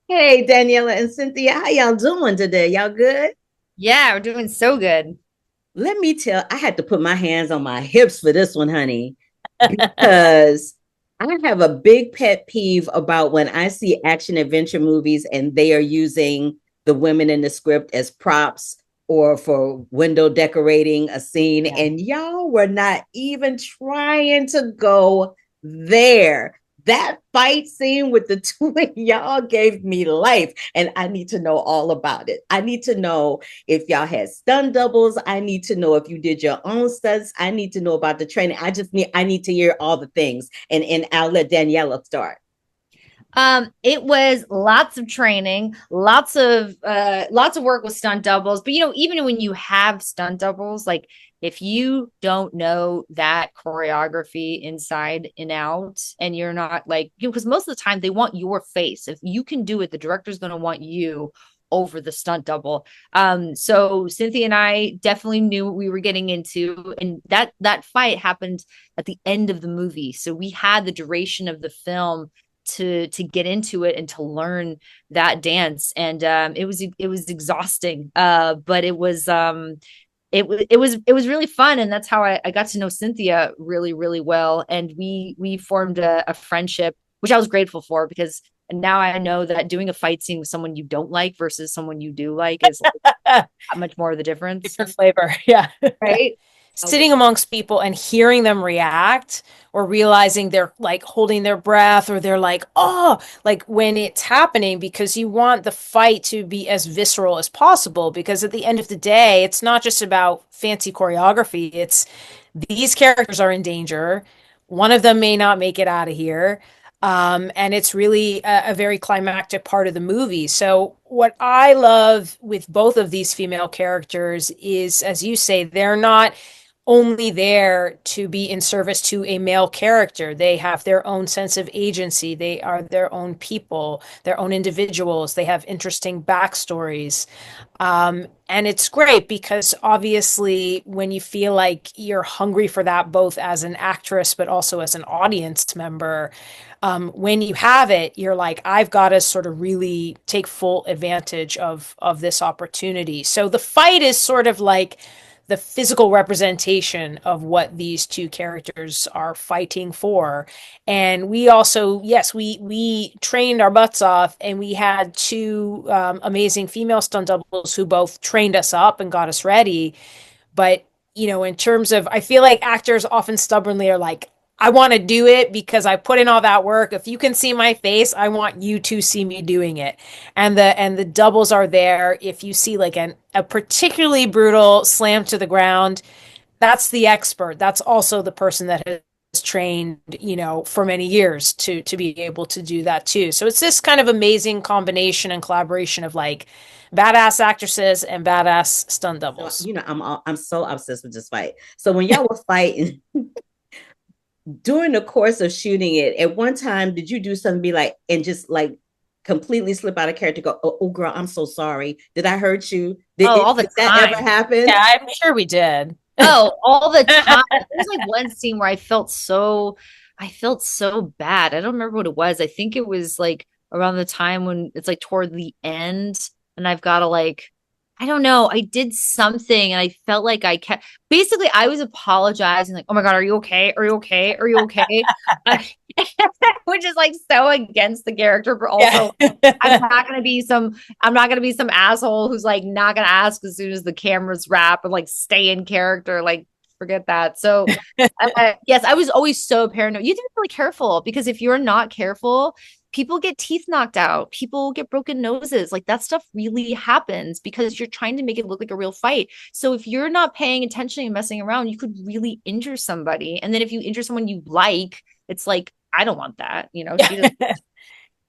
Hey, Daniela and Cynthia, how y'all doing today? Y'all good? Yeah, we're doing so good. Let me tell, I had to put my hands on my hips for this one, honey, because I have a big pet peeve about when I see action adventure movies and they are using the women in the script as props or for window decorating a scene, Yeah. and y'all were not even trying to go there. That fight scene with the two of y'all gave me life, and I need to know all about it. I need to know if y'all had stunt doubles. I need to know if you did your own stunts. I need to know about the training. I need to hear all the things. And I'll let Daniela start. It was lots of training, lots of work with stunt doubles. But even when you have stunt doubles, like if you don't know that choreography inside and out, and you're not like, because most of the time they want your face. If you can do it, the director's gonna want you over the stunt double. So Cynthia and I definitely knew what we were getting into, and that fight happened at the end of the movie. So we had the duration of the film to get into it and to learn that dance, and it was exhausting, but it was really fun, and that's how I got to know Cynthia really really well, and we formed a friendship, which I was grateful for, because now I know that doing a fight scene with someone you don't like versus someone you do like is like that much more of the difference, Different flavor. Yeah. right? Sitting amongst people and hearing them react or realizing they're like holding their breath or they're like, oh, like when it's happening, because you want the fight to be as visceral as possible. Because at the end of the day, it's not just about fancy choreography, it's these characters are in danger. One of them may not make it out of here. And it's really a very climactic part of the movie. So, what I love with both of these female characters is, as you say, they're not only there to be in service to a male character. They have their own sense of agency. They are their own people, their own individuals. They have interesting backstories. And it's great because obviously, when you feel like you're hungry for that, both as an actress, but also as an audience member, when you have it, you're like, I've got to sort of really take full advantage of this opportunity. So the fight is sort of like the physical representation of what these two characters are fighting for. And we also, yes, we trained our butts off, and we had two amazing female stunt doubles who both trained us up and got us ready. But in terms of, I feel like actors often stubbornly are like, I want to do it because I put in all that work. If you can see my face, I want you to see me doing it. And the doubles are there. If you see like a particularly brutal slam to the ground, that's the expert. That's also the person that has trained, for many years to be able to do that too. So it's this kind of amazing combination and collaboration of like badass actresses and badass stunt So doubles. I'm so obsessed with this fight. So when y'all were fighting during the course of shooting it, at one time, did you do something be like and just like completely slip out of character? Go, oh girl, I'm so sorry. Did I hurt you? Oh, all the Did that ever time. happen? Yeah, I'm sure we did. Oh, all the time. There's like one scene where I felt so bad. I don't remember what it was. I think it was like around the time when it's like toward the end, and I've got to like, I don't know. I did something and I felt like I kept basically I was apologizing, like, oh my God, are you okay? Are you okay? Are you okay? Which is like so against the character, but Yeah. also I'm not gonna be some asshole who's like not gonna ask as soon as the cameras wrap and like stay in character. Like, forget that. So yes, I was always so paranoid. You have to be really careful, because if you're not careful, people get teeth knocked out, people get broken noses. Like, that stuff really happens because you're trying to make it look like a real fight. So if you're not paying attention and messing around, you could really injure somebody. And then if you injure someone you like, it's like, I don't want that. She doesn't.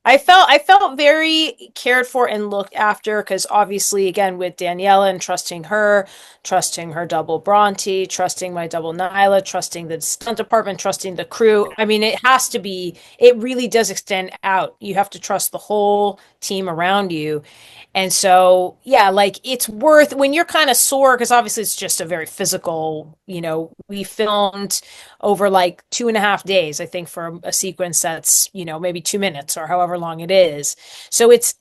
I felt very cared for and looked after, because obviously, again, with Daniela and trusting her double Bronte, trusting my double Nyla, trusting the stunt department, trusting the crew. I mean, it really does extend out. You have to trust the whole team around you. And so, yeah, like it's worth when you're kind of sore, because obviously it's just a very physical, we filmed over like 2.5 days, I think, for a sequence that's, maybe 2 minutes or however long it is. So it's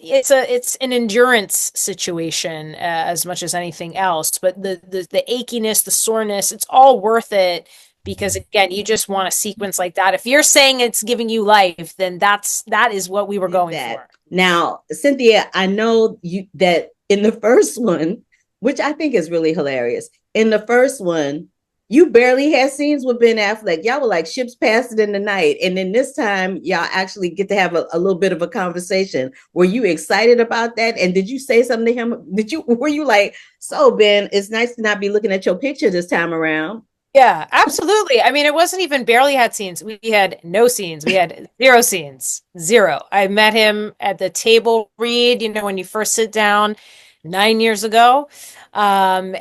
an endurance situation as much as anything else. But the achiness, the soreness, it's all worth it because again, you just want a sequence like that. If you're saying it's giving you life, then that is what we were going for. Now, Cynthia, I know you that in the first one, which I think is really hilarious. In the first one, you barely had scenes with Ben Affleck. Y'all were like ships passing in the night. And then this time, y'all actually get to have a little bit of a conversation. Were you excited about that? And did you say something to him? Were you like, so Ben, it's nice to not be looking at your picture this time around? Yeah, absolutely. I mean, it wasn't even barely had scenes. We had no scenes. We had zero scenes. Zero. I met him at the table read, when you first sit down 9 years ago. And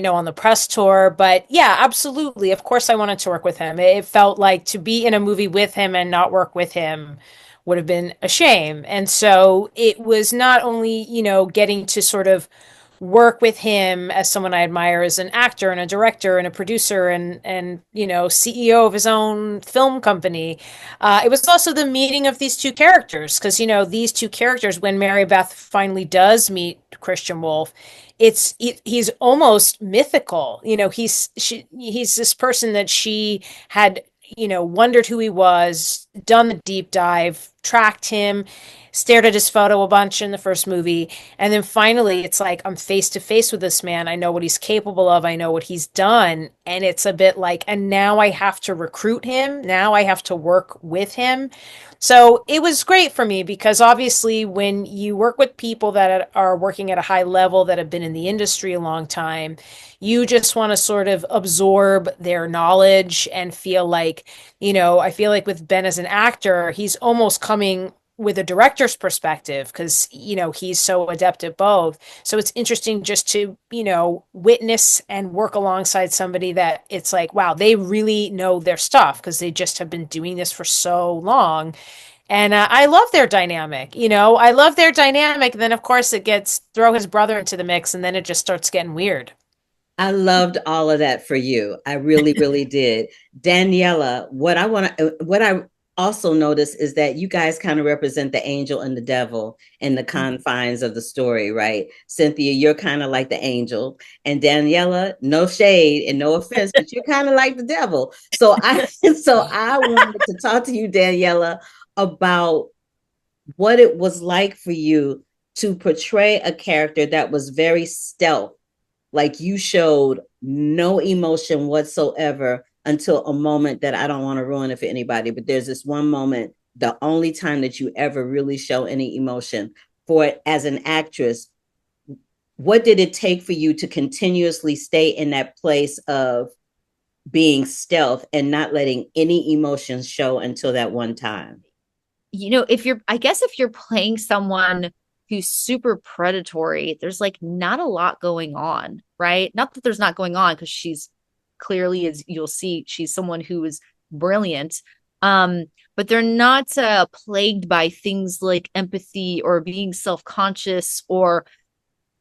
on the press tour. But yeah, absolutely. Of course I wanted to work with him. It felt like to be in a movie with him and not work with him would have been a shame. And so it was not only, getting to sort of work with him as someone I admire as an actor and a director and a producer and CEO of his own film company. It was also the meeting of these two characters because these two characters, when Mary Beth finally does meet Christian Wolf, he's almost mythical. He's this person that she had wondered who he was, done the deep dive, tracked him, stared at his photo a bunch in the first movie. And then finally, it's like, I'm face to face with this man. I know what he's capable of. I know what he's done. And it's a bit like, and now I have to recruit him. Now I have to work with him. So it was great for me because obviously when you work with people that are working at a high level that have been in the industry a long time, you just want to sort of absorb their knowledge and feel like, I feel like with Ben as an actor, he's almost coming with a director's perspective because he's so adept at both. So it's interesting just to witness and work alongside somebody that it's like, wow, they really know their stuff because they just have been doing this for so long. And I love their dynamic. I love their dynamic. And then of course it gets throw his brother into the mix and then it just starts getting weird. I loved all of that for you. I really, really did. Daniela, what I also noticed is that you guys kind of represent the angel and the devil in the confines of the story, right? Cynthia, you're kind of like the angel, and Daniela, no shade and no offense, but you're kind of like the devil. So I wanted to talk to you, Daniela, about what it was like for you to portray a character that was very stealth, like you showed no emotion whatsoever until a moment that I don't want to ruin it for anybody, but there's this one moment, the only time that you ever really show any emotion for it as an actress. What did it take for you to continuously stay in that place of being stealth and not letting any emotions show until that one time? if you're playing someone who's super predatory, there's like not a lot going on, right? Not that there's not going on because she's clearly, as you'll see, she's someone who is brilliant. But they're not plagued by things like empathy or being self-conscious or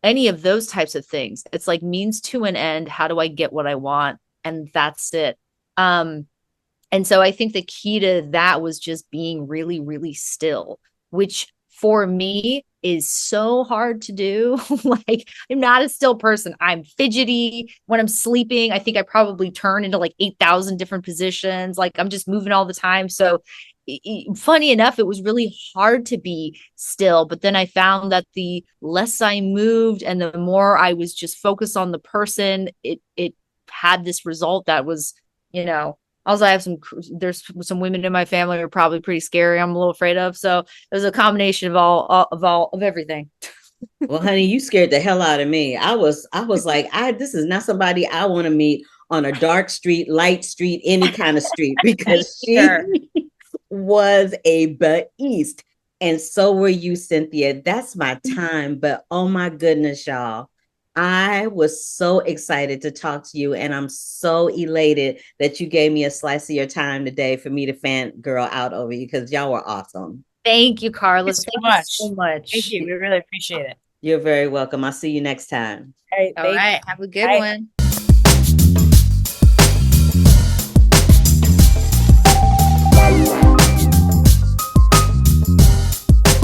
any of those types of things. It's like means to an end. How do I get what I want? And that's it. And so I think the key to that was just being really, really still, which for me is so hard to do. Like, I'm not a still person. I'm fidgety when I'm sleeping. I think I probably turn into like 8,000 different positions. Like, I'm just moving all the time. So funny enough, it was really hard to be still. But then I found that the less I moved and the more I was just focused on the person, it had this result that was, also, there's some women in my family who are probably pretty scary. I'm a little afraid of. So it was a combination of everything. Well, honey, you scared the hell out of me. I was like, this is not somebody I want to meet on a dark street, light street, any kind of street, because she was a beast. And so were you, Cynthia. That's my time. But oh my goodness, y'all. I was so excited to talk to you, and I'm so elated that you gave me a slice of your time today for me to fangirl out over you because y'all were awesome. Thank you, Carla. so Thank you much. so much. Thank you. We really appreciate it. You're very welcome. I'll see you next time. All right. All Thank right. you. Have a good Bye. one.